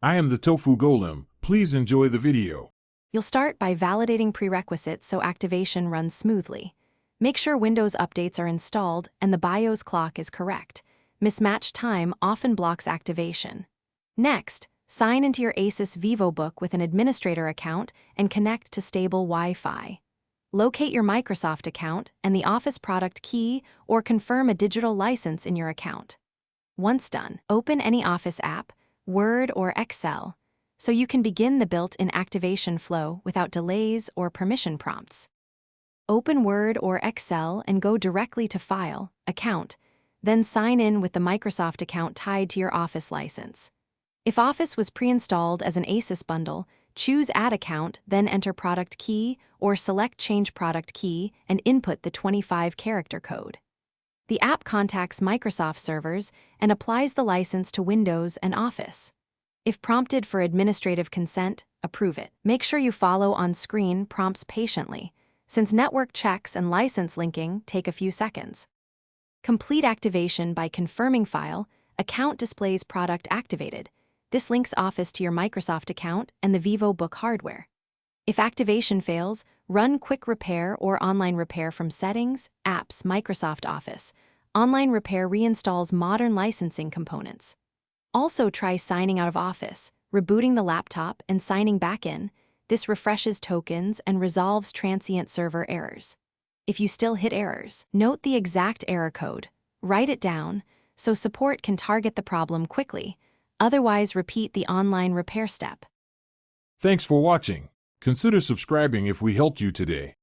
I am the Tofu Golem. Please enjoy the video. You'll start by validating prerequisites so activation runs smoothly. Make sure Windows updates are installed and the BIOS clock is correct. Mismatched time often blocks activation. Next, sign into your ASUS Vivobook with an administrator account and connect to stable Wi-Fi. Locate your Microsoft account and the Office product key or confirm a digital license in your account. Once done, open any Office app, Word or Excel, so you can begin the built-in activation flow without delays or permission prompts. Open Word or Excel and go directly to File, Account, then sign in with the Microsoft account tied to your Office license. If Office was pre-installed as an ASUS bundle, choose Add Account, then enter Product Key or select Change Product Key and input the 25-character code. The app contacts Microsoft servers and applies the license to Windows and Office. If prompted for administrative consent, approve it. Make sure you follow on-screen prompts patiently, since network checks and license linking take a few seconds. Complete activation by confirming File, Account displays Product activated. This links Office to your Microsoft account and the Vivobook hardware. If activation fails, run Quick Repair or Online Repair from Settings, Apps, Microsoft Office. Online Repair reinstalls modern licensing components. Also try signing out of Office, rebooting the laptop and signing back in. This refreshes tokens and resolves transient server errors. If you still hit errors, note the exact error code. Write it down so support can target the problem quickly. Otherwise, repeat the online repair step. Thanks for watching. Consider subscribing if we helped you today.